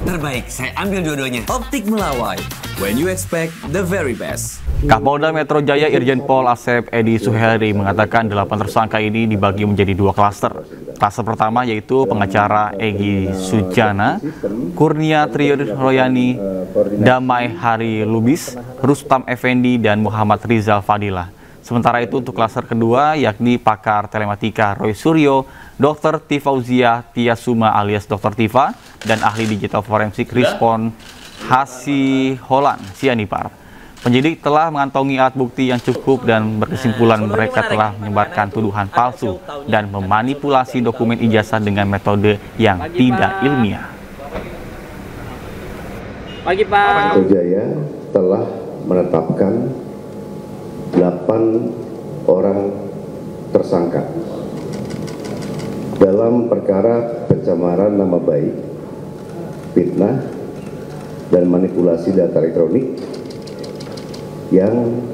Terbaik, saya ambil dua-duanya. Optik Melawai, when you expect the very best. Kapolda Metro Jaya Irjen Pol Asep Edi Suheri mengatakan 8 tersangka ini dibagi menjadi 2 klaster. Klaster pertama yaitu pengacara Egy Sujana, Kurnia Royani, Damai Hari Lubis, Rustam Effendi, dan Muhammad Rizal Fadilah. Sementara itu untuk klaster kedua yakni pakar telematika Roy Suryo, Dr. Tifauzia Tiasuma alias Dr. Tifa, dan ahli digital forensik Rizpon Hasiholan Sianipar. Penyidik telah mengantongi alat bukti yang cukup dan berkesimpulan mereka telah menyebarkan tuduhan palsu dan memanipulasi dokumen ijazah dengan metode yang tidak ilmiah. Pagi Pak. Metro Jaya telah menetapkan 8 orang tersangka dalam perkara pencemaran nama baik, fitnah, dan manipulasi data elektronik yang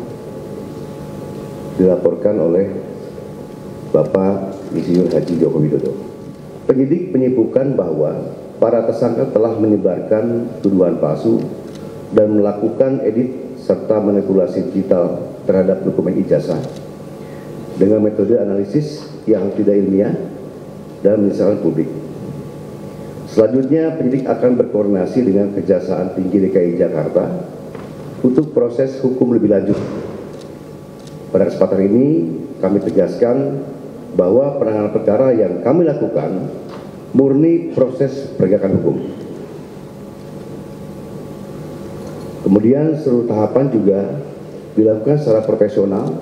dilaporkan oleh Bapak Insinyur Haji Joko Widodo. Penyidik menyimpulkan bahwa para tersangka telah menyebarkan tuduhan palsu dan melakukan edit serta manipulasi digital terhadap dokumen ijazah dengan metode analisis yang tidak ilmiah dan menyesalkan publik. Selanjutnya, penyidik akan berkoordinasi dengan Kejaksaan Tinggi DKI Jakarta untuk proses hukum lebih lanjut. Pada kesempatan ini, kami tegaskan bahwa penanganan perkara yang kami lakukan murni proses penegakan hukum. Kemudian seluruh tahapan juga dilakukan secara profesional,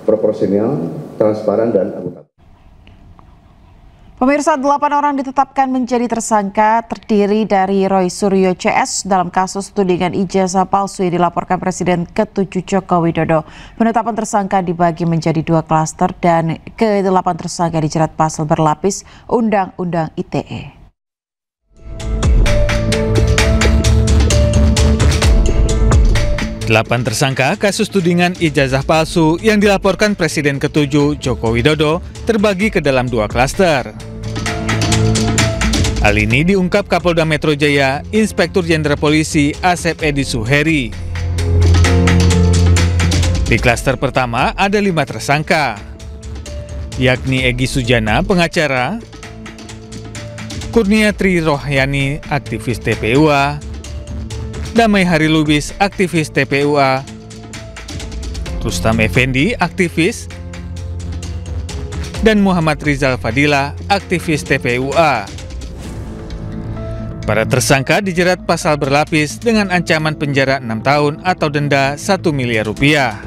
proporsional, transparan, dan akutabel. Pemirsa, 8 orang ditetapkan menjadi tersangka terdiri dari Roy Suryo CS dalam kasus tudingan ijazah palsu yang dilaporkan Presiden ke-7 Joko Widodo. Penetapan tersangka dibagi menjadi 2 klaster dan ke-8 tersangka dijerat pasal berlapis Undang-Undang ITE. Delapan tersangka kasus tudingan ijazah palsu yang dilaporkan Presiden ke-7 Joko Widodo terbagi ke dalam 2 klaster. Hal ini diungkap Kapolda Metro Jaya, Inspektur Jenderal Polisi Asep Edi Suheri. Di klaster pertama ada 5 tersangka, yakni Egy Sujana, pengacara, Kurnia Royani, aktivis TPUA, Damai Hari Lubis, aktivis TPUA, Rustam Effendi, aktivis, dan Muhammad Rizal Fadilah, aktivis TPUA. Para tersangka dijerat pasal berlapis dengan ancaman penjara 6 tahun atau denda 1 miliar rupiah.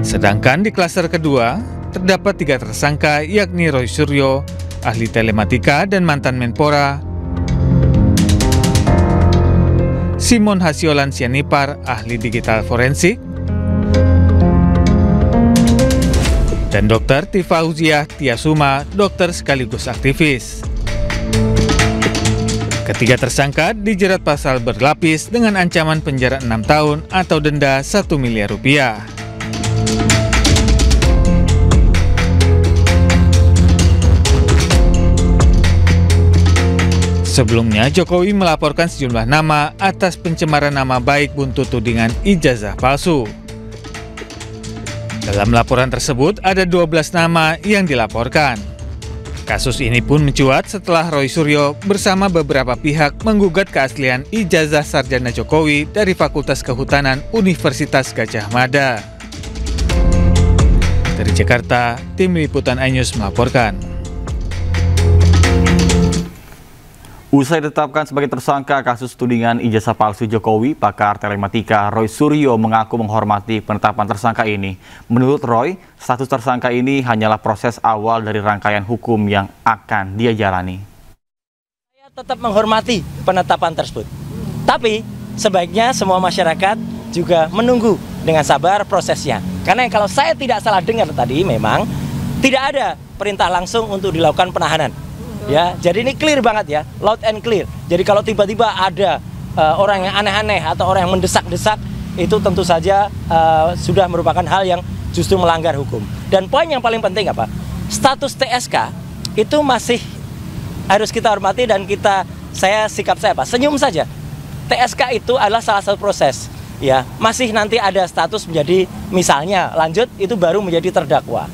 Sedangkan di klaster kedua, terdapat 3 tersangka yakni Roy Suryo, ahli telematika dan mantan Menpora, Simon Hasiolan Sianipar, ahli digital forensik, dan Dr. Tifauzia Tiasuma, dokter sekaligus aktivis. Ketiga tersangka dijerat pasal berlapis dengan ancaman penjara 6 tahun atau denda 1 miliar rupiah. Sebelumnya, Jokowi melaporkan sejumlah nama atas pencemaran nama baik buntut tudingan ijazah palsu. Dalam laporan tersebut, ada 12 nama yang dilaporkan. Kasus ini pun mencuat setelah Roy Suryo bersama beberapa pihak menggugat keaslian ijazah sarjana Jokowi dari Fakultas Kehutanan Universitas Gadjah Mada. Dari Jakarta, Tim Liputan iNews melaporkan. Usai ditetapkan sebagai tersangka kasus tudingan ijazah palsu Jokowi, pakar telematika Roy Suryo mengaku menghormati penetapan tersangka ini. Menurut Roy, status tersangka ini hanyalah proses awal dari rangkaian hukum yang akan dia jalani. Saya tetap menghormati penetapan tersebut. Tapi sebaiknya semua masyarakat juga menunggu dengan sabar prosesnya. Karena kalau saya tidak salah dengar tadi, memang tidak ada perintah langsung untuk dilakukan penahanan. Ya, jadi ini clear banget ya, loud and clear. Jadi kalau tiba-tiba ada orang yang aneh-aneh atau orang yang mendesak-desak, itu tentu saja sudah merupakan hal yang justru melanggar hukum. Dan poin yang paling penting apa? status TSK itu masih harus kita hormati dan sikap saya senyum saja. TSK itu adalah salah satu proses, ya. Masih nanti ada status menjadi, misalnya lanjut itu baru menjadi terdakwa,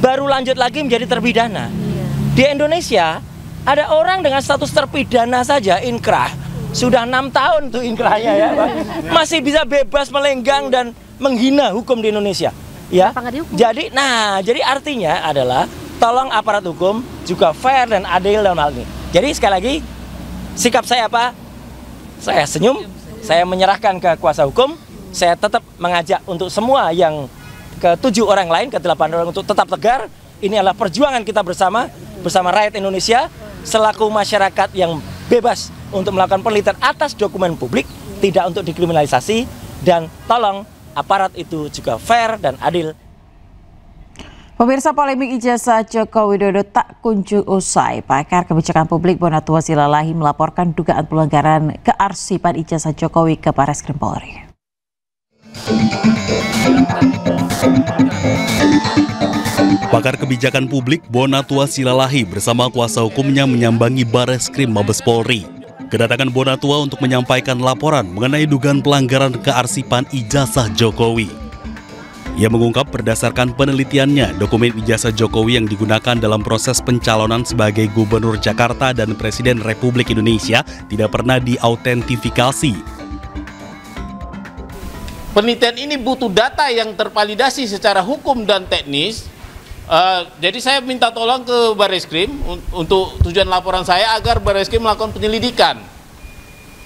baru lanjut lagi menjadi terpidana. Di Indonesia ada orang dengan status terpidana saja inkrah, sudah 6 tahun tuh inkrahnya ya, Pak. Masih bisa bebas melenggang dan menghina hukum di Indonesia, ya. Jadi artinya adalah tolong aparat hukum juga fair dan adil dalam hal ini. Jadi sekali lagi sikap saya apa? Saya senyum, saya menyerahkan ke kuasa hukum, saya tetap mengajak untuk semua yang ke-7 orang lain, ke-8 orang untuk tetap tegar. Ini adalah perjuangan kita bersama rakyat Indonesia selaku masyarakat yang bebas untuk melakukan penelitian atas dokumen publik, tidak untuk dikriminalisasi, dan tolong aparat itu juga fair dan adil. Pemirsa, polemik ijazah Joko Widodo tak kunjung usai. Pakar kebijakan publik Bonatua Silalahi melaporkan dugaan pelanggaran kearsipan ijazah Jokowi ke Barreskrim Polri. Pakar kebijakan publik Bonatua Silalahi bersama kuasa hukumnya menyambangi Barreskrim Mabes Polri. Kedatangan Bonatua untuk menyampaikan laporan mengenai dugaan pelanggaran kearsipan ijazah Jokowi. Ia mengungkap berdasarkan penelitiannya, dokumen ijazah Jokowi yang digunakan dalam proses pencalonan sebagai Gubernur Jakarta dan Presiden Republik Indonesia tidak pernah diautentifikasi. Penelitian ini butuh data yang tervalidasi secara hukum dan teknis. Jadi saya minta tolong ke Barreskrim untuk tujuan laporan saya agar Barreskrim melakukan penyelidikan.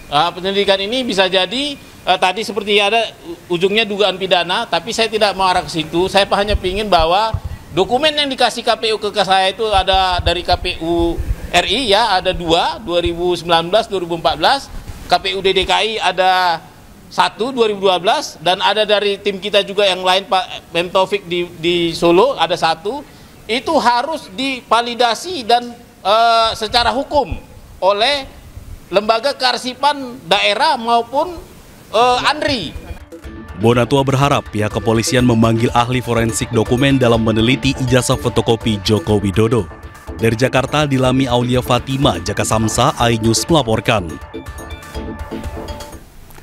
Penyelidikan ini bisa jadi tadi seperti ada ujungnya dugaan pidana, tapi saya tidak mau arah ke situ. Saya hanya ingin bahwa dokumen yang dikasih KPU ke saya itu ada dari KPU RI ya, ada 2, 2019, 2014, KPU DKI ada 1, 2012, dan ada dari tim kita juga yang lain, Pak Mem Taufik di Solo ada 1. Itu harus divalidasi dan secara hukum oleh lembaga kearsipan daerah maupun ANRI. Bonatua berharap pihak kepolisian memanggil ahli forensik dokumen dalam meneliti ijazah fotokopi Joko Widodo. Dari Jakarta, Dilami Aulia Fatima, Jaka Samsa, iNews melaporkan.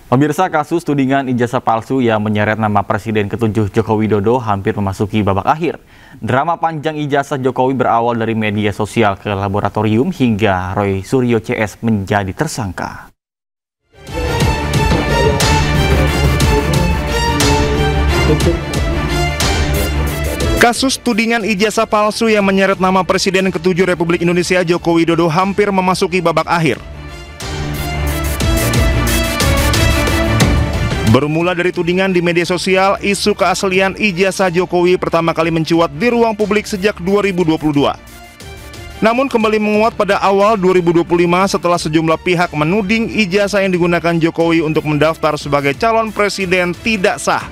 Pemirsa, kasus tudingan ijazah palsu yang menyeret nama Presiden ke-7 Joko Widodo hampir memasuki babak akhir. Drama panjang ijazah Jokowi berawal dari media sosial ke laboratorium hingga Roy Suryo CS menjadi tersangka. Kasus tudingan ijazah palsu yang menyeret nama Presiden ke-7 Republik Indonesia Joko Widodo hampir memasuki babak akhir. Bermula dari tudingan di media sosial, isu keaslian ijazah Jokowi pertama kali mencuat di ruang publik sejak 2022. Namun kembali menguat pada awal 2025 setelah sejumlah pihak menuding ijazah yang digunakan Jokowi untuk mendaftar sebagai calon presiden tidak sah.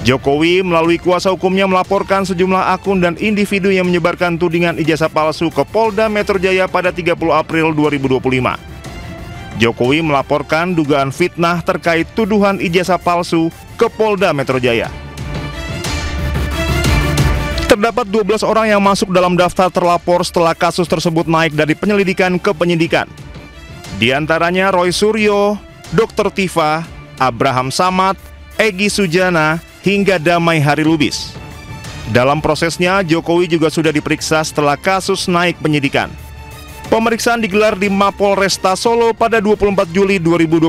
Jokowi melalui kuasa hukumnya melaporkan sejumlah akun dan individu yang menyebarkan tudingan ijazah palsu ke Polda Metro Jaya pada 30 April 2025. Jokowi melaporkan dugaan fitnah terkait tuduhan ijazah palsu ke Polda Metro Jaya. Terdapat 12 orang yang masuk dalam daftar terlapor setelah kasus tersebut naik dari penyelidikan ke penyidikan. Di antaranya Roy Suryo, Dr. Tifa, Abraham Samad, Egy Sujana, hingga Damai Hari Lubis. Dalam prosesnya, Jokowi juga sudah diperiksa setelah kasus naik penyidikan. Pemeriksaan digelar di Mapolresta Solo pada 24 Juli 2025.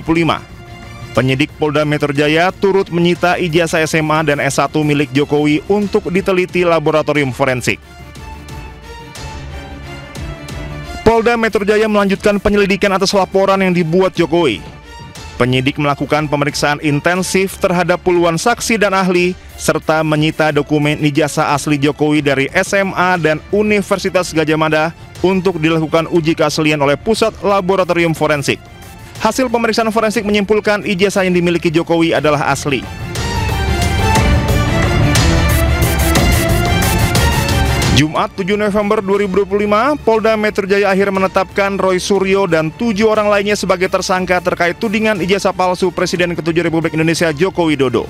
Penyidik Polda Metro Jaya turut menyita ijazah SMA dan S1 milik Jokowi untuk diteliti laboratorium forensik. Polda Metro Jaya melanjutkan penyelidikan atas laporan yang dibuat Jokowi. Penyidik melakukan pemeriksaan intensif terhadap puluhan saksi dan ahli, serta menyita dokumen ijazah asli Jokowi dari SMA dan Universitas Gadjah Mada untuk dilakukan uji keaslian oleh Pusat Laboratorium Forensik. Hasil pemeriksaan forensik menyimpulkan ijazah yang dimiliki Jokowi adalah asli. Jumat 7 November 2025, Polda Metro Jaya akhirnya menetapkan Roy Suryo dan 7 orang lainnya sebagai tersangka terkait tudingan ijazah palsu Presiden ke-7 Republik Indonesia Joko Widodo.